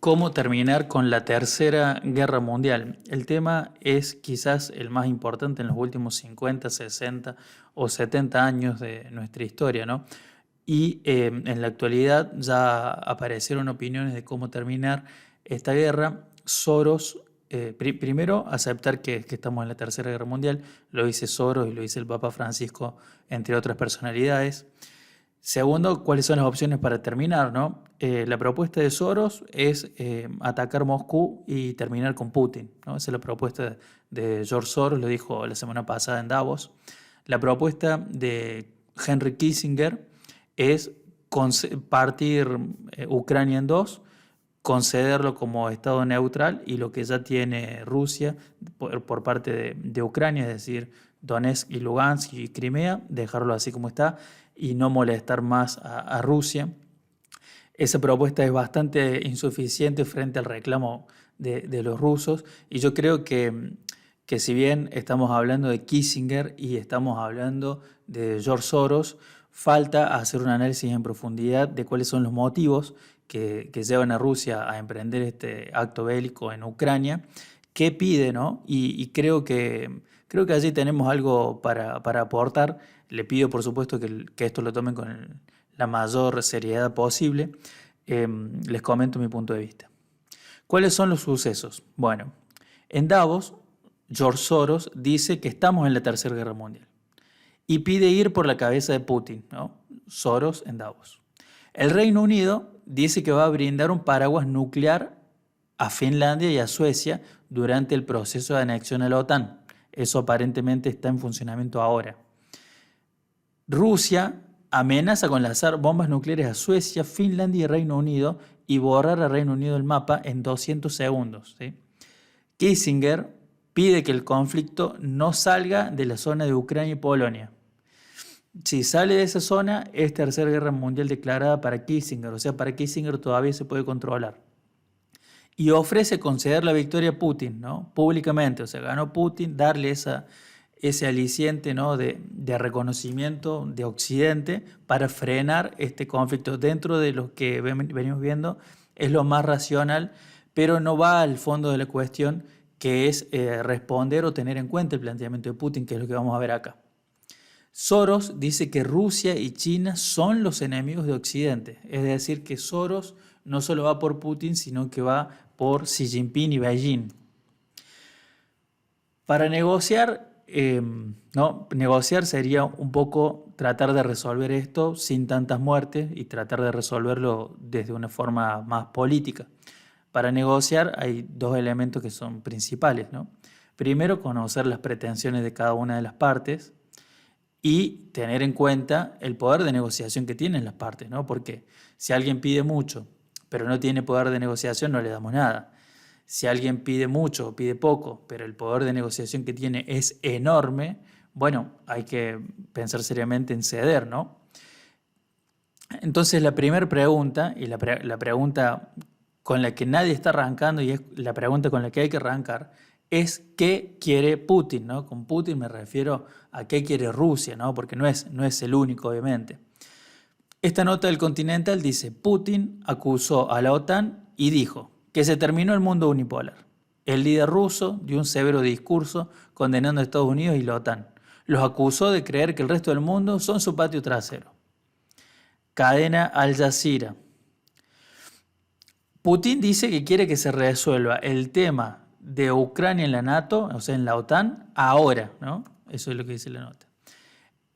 cómo terminar con la Tercera Guerra Mundial. El tema es quizás el más importante en los últimos 50, 60 o 70 años de nuestra historia, ¿no? Y en la actualidad ya aparecieron opiniones de cómo terminar esta guerra. Soros, primero, aceptar que estamos en la Tercera Guerra Mundial, lo dice Soros y lo dice el Papa Francisco, entre otras personalidades. Segundo, ¿cuáles son las opciones para terminar, no? La propuesta de Soros es atacar Moscú y terminar con Putin, ¿no? Esa es la propuesta de George Soros, lo dijo la semana pasada en Davos. La propuesta de Henry Kissinger es partir Ucrania en dos, concederlo como Estado neutral y lo que ya tiene Rusia por parte de Ucrania, es decir, Donetsk y Lugansk y Crimea, dejarlo así como está y no molestar más a Rusia. Esa propuesta es bastante insuficiente frente al reclamo de los rusos y yo creo que si bien estamos hablando de Kissinger y estamos hablando de George Soros, falta hacer un análisis en profundidad de cuáles son los motivos que llevan a Rusia a emprender este acto bélico en Ucrania, qué pide, ¿no? Y creo que allí tenemos algo para aportar. Le pido, por supuesto, que esto lo tomen con la mayor seriedad posible. Les comento mi punto de vista. ¿Cuáles son los sucesos? Bueno, en Davos, George Soros dice que estamos en la Tercera Guerra Mundial y pide ir por la cabeza de Putin, ¿no? Soros en Davos. El Reino Unido dice que va a brindar un paraguas nuclear a Finlandia y a Suecia durante el proceso de anexión a la OTAN. Eso aparentemente está en funcionamiento ahora. Rusia amenaza con lanzar bombas nucleares a Suecia, Finlandia y Reino Unido y borrar a Reino Unido del mapa en 200 segundos. ¿Sí? Kissinger pide que el conflicto no salga de la zona de Ucrania y Polonia. Si sale de esa zona, es Tercera Guerra Mundial declarada para Kissinger, o sea, para Kissinger todavía se puede controlar. Y ofrece conceder la victoria a Putin, ¿no? Públicamente, o sea, ganó Putin, darle ese aliciente, ¿no? de reconocimiento de Occidente para frenar este conflicto. Dentro de lo que venimos viendo es lo más racional, pero no va al fondo de la cuestión, que es responder o tener en cuenta el planteamiento de Putin, que es lo que vamos a ver acá. Soros dice que Rusia y China son los enemigos de Occidente, es decir, que Soros no solo va por Putin, sino que va por Xi Jinping y Beijing. Para negociar, negociar sería un poco tratar de resolver esto sin tantas muertes y tratar de resolverlo desde una forma más política. Para negociar hay dos elementos que son principales, ¿no? Primero, conocer las pretensiones de cada una de las partes y tener en cuenta el poder de negociación que tienen las partes, ¿no? Porque si alguien pide mucho, pero no tiene poder de negociación, no le damos nada. Si alguien pide mucho o pide poco, pero el poder de negociación que tiene es enorme, bueno, hay que pensar seriamente en ceder, ¿no? Entonces la primera pregunta, y la pregunta con la que nadie está arrancando y es la pregunta con la que hay que arrancar, es qué quiere Putin, ¿no? Con Putin me refiero a qué quiere Rusia, ¿no? Porque no es el único, obviamente. Esta nota del Continental dice, Putin acusó a la OTAN y dijo que se terminó el mundo unipolar. El líder ruso dio un severo discurso condenando a Estados Unidos y la OTAN. Los acusó de creer que el resto del mundo son su patio trasero. Cadena Al Jazeera. Putin dice que quiere que se resuelva el tema de Ucrania en la NATO, o sea, en la OTAN, ahora, ¿no? Eso es lo que dice la nota.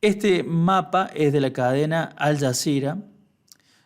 Este mapa es de la cadena Al Jazeera,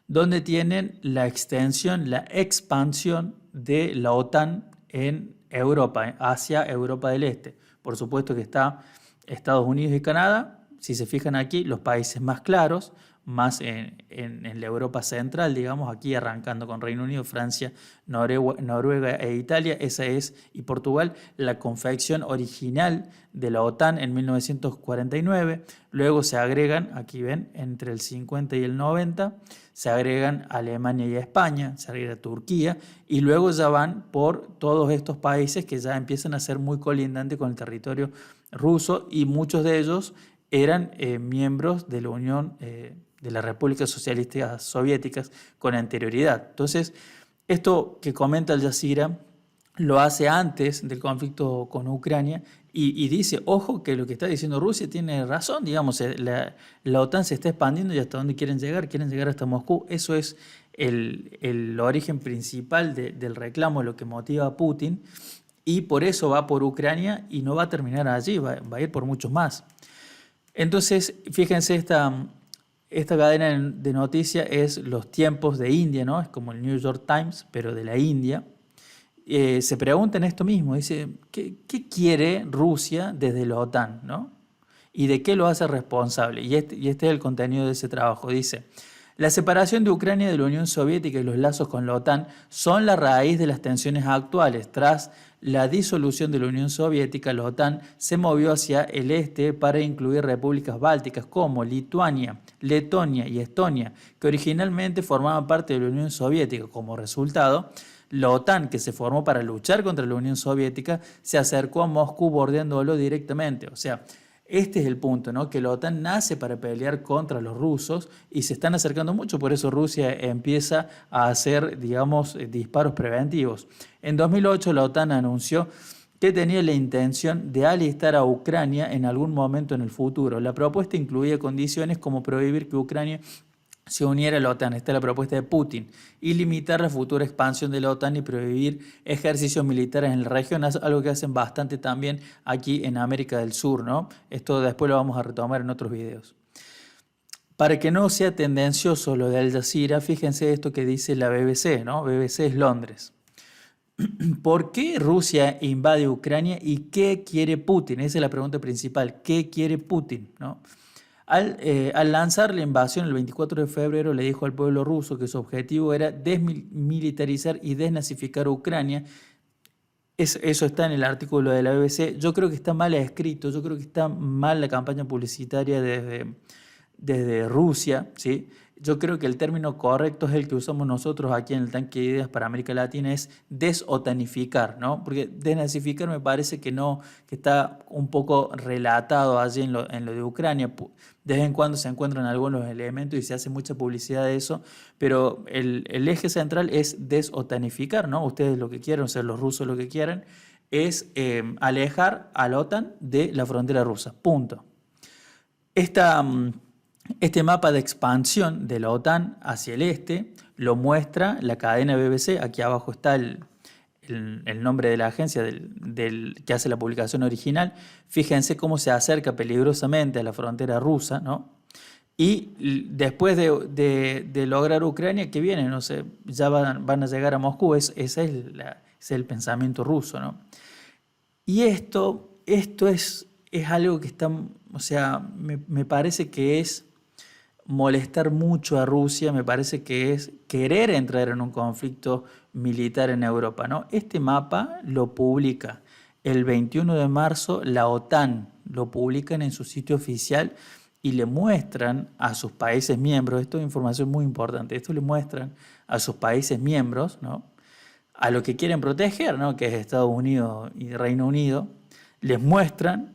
donde tienen la extensión, la expansión de la OTAN en Europa, hacia Europa del Este. Por supuesto que está Estados Unidos y Canadá, si se fijan aquí, los países más claros, más en la Europa central, digamos, aquí arrancando con Reino Unido, Francia, Noruega e Italia, esa es, y Portugal, la confección original de la OTAN en 1949. Luego se agregan, aquí ven, entre el 50 y el 90, se agregan Alemania y España, se agrega Turquía, y luego ya van por todos estos países que ya empiezan a ser muy colindantes con el territorio ruso, y muchos de ellos eran miembros de la Unión de las Repúblicas Socialistas Soviéticas con anterioridad. Entonces, Esto que comenta Al Jazeera lo hace antes del conflicto con Ucrania y dice, ojo, que lo que está diciendo Rusia tiene razón, digamos, la OTAN se está expandiendo y hasta dónde quieren llegar hasta Moscú. Eso es el origen principal del reclamo, lo que motiva a Putin, y por eso va por Ucrania y no va a terminar allí, va a ir por muchos más. Entonces, fíjense, esta cadena de noticias es Los Tiempos de India, ¿no? Es como el New York Times, pero de la India. Se preguntan esto mismo, dice, ¿qué quiere Rusia desde la OTAN, ¿no? ¿Y de qué lo hace responsable? Y este es el contenido de ese trabajo. Dice, la separación de Ucrania de la Unión Soviética y los lazos con la OTAN son la raíz de las tensiones actuales. Tras la disolución de la Unión Soviética, la OTAN se movió hacia el este para incluir repúblicas bálticas como Lituania, Letonia y Estonia, que originalmente formaban parte de la Unión Soviética. Como resultado, la OTAN, que se formó para luchar contra la Unión Soviética, se acercó a Moscú bordeándolo directamente. O sea, este es el punto, ¿no? Que la OTAN nace para pelear contra los rusos y se están acercando mucho, por eso Rusia empieza a hacer, digamos, disparos preventivos. En 2008 la OTAN anunció que tenía la intención de alistar a Ucrania en algún momento en el futuro. La propuesta incluía condiciones como prohibir que Ucrania se uniera a la OTAN, esta es la propuesta de Putin, y limitar la futura expansión de la OTAN y prohibir ejercicios militares en la región, algo que hacen bastante también aquí en América del Sur, ¿no? Esto después lo vamos a retomar en otros videos. Para que no sea tendencioso lo de Al Jazeera, fíjense esto que dice la BBC, ¿no? BBC es Londres. ¿Por qué Rusia invade Ucrania y qué quiere Putin? Esa es la pregunta principal. ¿Qué quiere Putin? ¿No? Al lanzar la invasión el 24 de febrero, le dijo al pueblo ruso que su objetivo era desmilitarizar y desnazificar Ucrania. Eso está en el artículo de la BBC. Yo creo que está mal escrito, yo creo que está mal la campaña publicitaria desde Rusia, ¿sí? Yo creo que el término correcto es el que usamos nosotros aquí en el Tanque de Ideas para América Latina, es desotanificar, ¿no? Porque desnazificar me parece que no, que está un poco relatado allí en lo de Ucrania. De vez en cuando se encuentran algunos elementos y se hace mucha publicidad de eso, pero el eje central es desotanificar, ¿no? Ustedes lo que quieren, o sea, los rusos lo que quieren, es alejar a la OTAN de la frontera rusa. Punto. Este mapa de expansión de la OTAN hacia el este lo muestra la cadena BBC. Aquí abajo está el nombre de la agencia que hace la publicación original. Fíjense cómo se acerca peligrosamente a la frontera rusa, ¿no? Y después de lograr Ucrania, ¿qué viene? No sé, ya van a llegar a Moscú. Ese es el pensamiento ruso, ¿no? Y esto es algo que está, o sea, me parece que es molestar mucho a Rusia, me parece que es querer entrar en un conflicto militar en Europa, ¿no? Este mapa lo publica el 21 de marzo la OTAN, lo publican en su sitio oficial y le muestran a sus países miembros, esto es información muy importante, esto le muestran a sus países miembros, ¿no? A lo que quieren proteger, ¿no? Que es Estados Unidos y Reino Unido, les muestran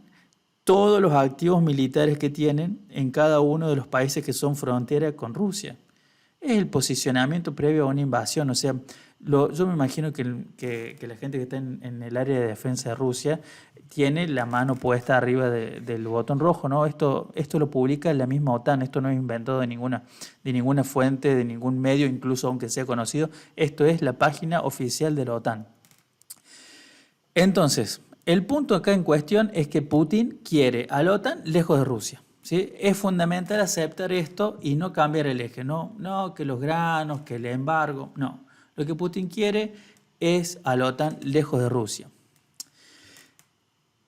todos los activos militares que tienen en cada uno de los países que son frontera con Rusia. Es el posicionamiento previo a una invasión. O sea, yo me imagino que la gente que está en el área de defensa de Rusia tiene la mano puesta arriba del botón rojo, ¿no? Esto lo publica la misma OTAN, esto no es inventado de ninguna fuente, de ningún medio, incluso aunque sea conocido. Esto es la página oficial de la OTAN. Entonces, el punto acá en cuestión es que Putin quiere a la OTAN lejos de Rusia, ¿sí? Es fundamental aceptar esto y no cambiar el eje. No, que los granos, que el embargo. No. Lo que Putin quiere es a la OTAN lejos de Rusia.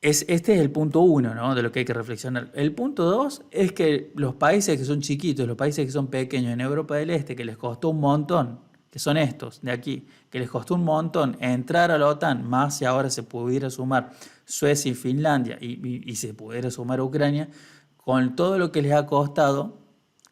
Este es el punto 1, ¿no? De lo que hay que reflexionar. El punto 2 es que los países que son chiquitos, los países que son pequeños en Europa del Este, que les costó un montón, que son estos de aquí, que les costó un montón entrar a la OTAN, más si ahora se pudiera sumar Suecia y Finlandia y se pudiera sumar Ucrania, con todo lo que les ha costado,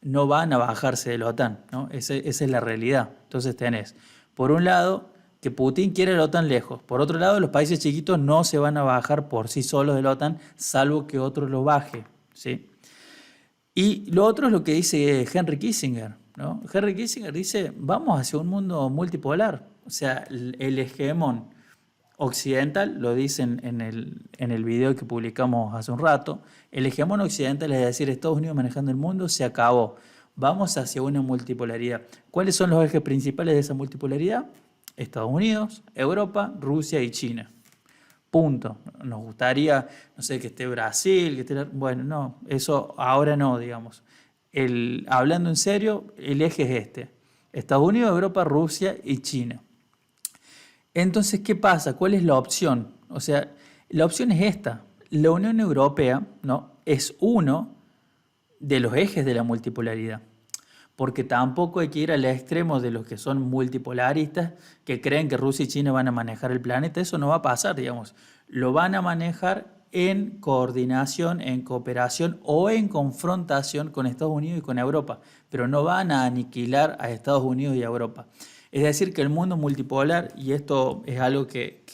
no van a bajarse de la OTAN, ¿no? Esa es la realidad. Entonces tenés, por un lado, que Putin quiere la OTAN lejos. Por otro lado, los países chiquitos no se van a bajar por sí solos de la OTAN, salvo que otro lo baje, ¿sí? Y lo otro es lo que dice Henry Kissinger, ¿no? Henry Kissinger dice, vamos hacia un mundo multipolar. O sea, el hegemón occidental, lo dicen en el video que publicamos hace un rato, el hegemón occidental, es decir, Estados Unidos manejando el mundo, se acabó. Vamos hacia una multipolaridad. ¿Cuáles son los ejes principales de esa multipolaridad? Estados Unidos, Europa, Rusia y China. Punto. Nos gustaría, no sé, que esté Brasil, que esté... Bueno, no, eso ahora no, digamos. Hablando en serio, el eje es este. Estados Unidos, Europa, Rusia y China. Entonces, ¿qué pasa? ¿Cuál es la opción? O sea, la opción es esta. La Unión Europea, ¿no?, es uno de los ejes de la multipolaridad. Porque tampoco hay que ir al extremo de los que son multipolaristas, que creen que Rusia y China van a manejar el planeta. Eso no va a pasar, digamos. Lo van a manejar en coordinación, en cooperación o en confrontación con Estados Unidos y con Europa, pero no van a aniquilar a Estados Unidos y a Europa. Es decir, que el mundo multipolar, y esto es algo que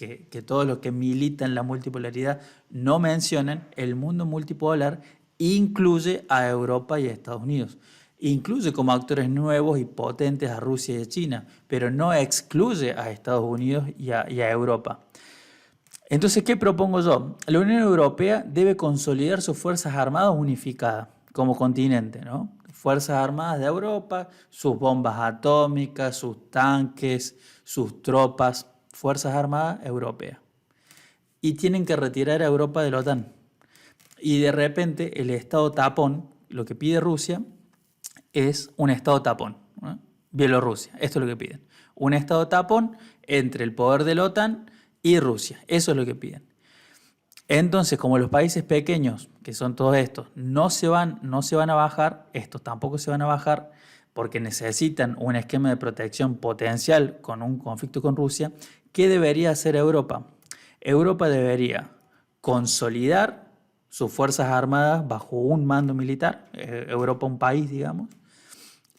todos los que militan la multipolaridad no mencionan, el mundo multipolar incluye a Europa y a Estados Unidos. Incluye como actores nuevos y potentes a Rusia y a China, pero no excluye a Estados Unidos y a Europa. Entonces, ¿qué propongo yo? La Unión Europea debe consolidar sus fuerzas armadas unificadas como continente, ¿no? Fuerzas armadas de Europa, sus bombas atómicas, sus tanques, sus tropas, fuerzas armadas europeas. Y tienen que retirar a Europa de la OTAN. Y de repente el Estado tapón, lo que pide Rusia, es un Estado tapón, ¿no? Bielorrusia, esto es lo que piden. Un Estado tapón entre el poder de la OTAN y Rusia, eso es lo que piden. Entonces, como los países pequeños, que son todos estos, no se van a bajar, estos tampoco se van a bajar, porque necesitan un esquema de protección potencial con un conflicto con Rusia, ¿qué debería hacer Europa? Europa debería consolidar sus fuerzas armadas bajo un mando militar, Europa un país, digamos,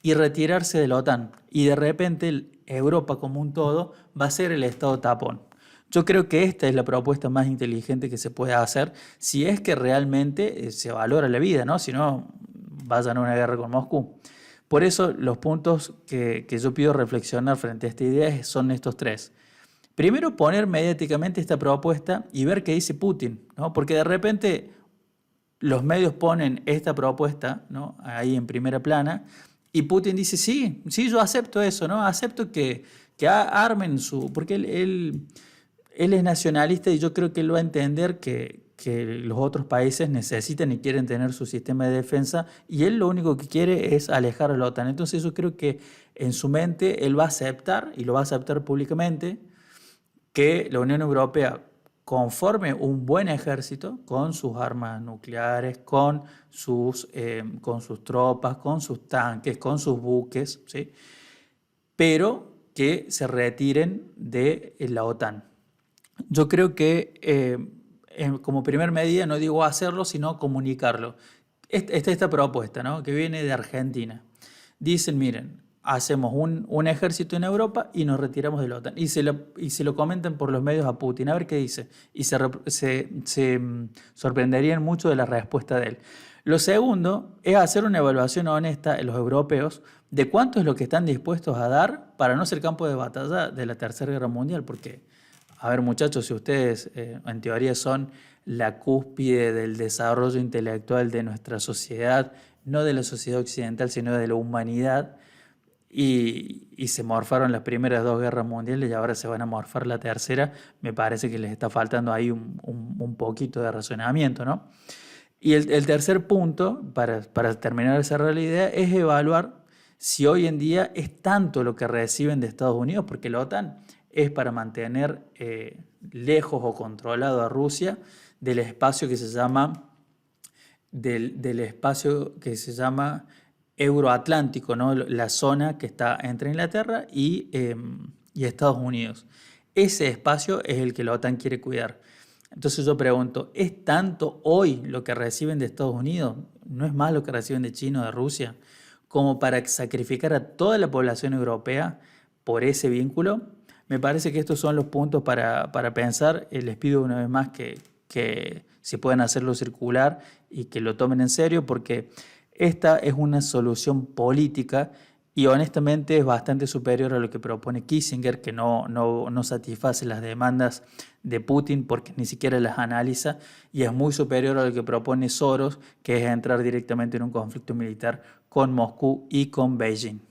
y retirarse de la OTAN. Y de repente Europa como un todo va a ser el Estado tapón. Yo creo que esta es la propuesta más inteligente que se puede hacer si es que realmente se valora la vida, ¿no? Si no, vayan a una guerra con Moscú. Por eso los puntos que yo pido reflexionar frente a esta idea son estos tres. Primero, poner mediáticamente esta propuesta y ver qué dice Putin, ¿no? Porque de repente los medios ponen esta propuesta, ¿no?, ahí en primera plana, y Putin dice, sí, yo acepto eso, ¿no? Acepto que armen su... Porque él es nacionalista y yo creo que él va a entender que los otros países necesitan y quieren tener su sistema de defensa y él lo único que quiere es alejar a la OTAN. Entonces yo creo que en su mente él va a aceptar, y lo va a aceptar públicamente, que la Unión Europea conforme un buen ejército con sus armas nucleares, con sus tropas, con sus tanques, con sus buques, ¿sí?, pero que se retiren de la OTAN. Yo creo que como primer medida no digo hacerlo, sino comunicarlo. Esta propuesta, ¿no?, que viene de Argentina. Dicen, miren, hacemos un ejército en Europa y nos retiramos de la OTAN. Y se lo comentan por los medios a Putin, a ver qué dice. Y se sorprenderían mucho de la respuesta de él. Lo segundo es hacer una evaluación honesta en los europeos de cuánto es lo que están dispuestos a dar para no ser campo de batalla de la Tercera Guerra Mundial, porque... A ver, muchachos, si ustedes en teoría son la cúspide del desarrollo intelectual de nuestra sociedad, no de la sociedad occidental, sino de la humanidad, y se morfaron las primeras dos guerras mundiales y ahora se van a morfar la tercera, me parece que les está faltando ahí un poquito de razonamiento, ¿no? Y el tercer punto, para terminar de cerrar la idea, es evaluar si hoy en día es tanto lo que reciben de Estados Unidos, porque la OTAN es para mantener lejos o controlado a Rusia del espacio que se llama Euroatlántico, ¿no?, la zona que está entre Inglaterra y Estados Unidos. Ese espacio es el que la OTAN quiere cuidar. Entonces yo pregunto, ¿es tanto hoy lo que reciben de Estados Unidos? ¿No es más lo que reciben de China o de Rusia? Como para sacrificar a toda la población europea por ese vínculo. Me parece que estos son los puntos para pensar. Les pido una vez más que si pueden hacerlo circular y que lo tomen en serio, porque esta es una solución política Y honestamente es bastante superior a lo que propone Kissinger, que no satisface las demandas de Putin porque ni siquiera las analiza, y es muy superior a lo que propone Soros, que es entrar directamente en un conflicto militar con Moscú y con Beijing.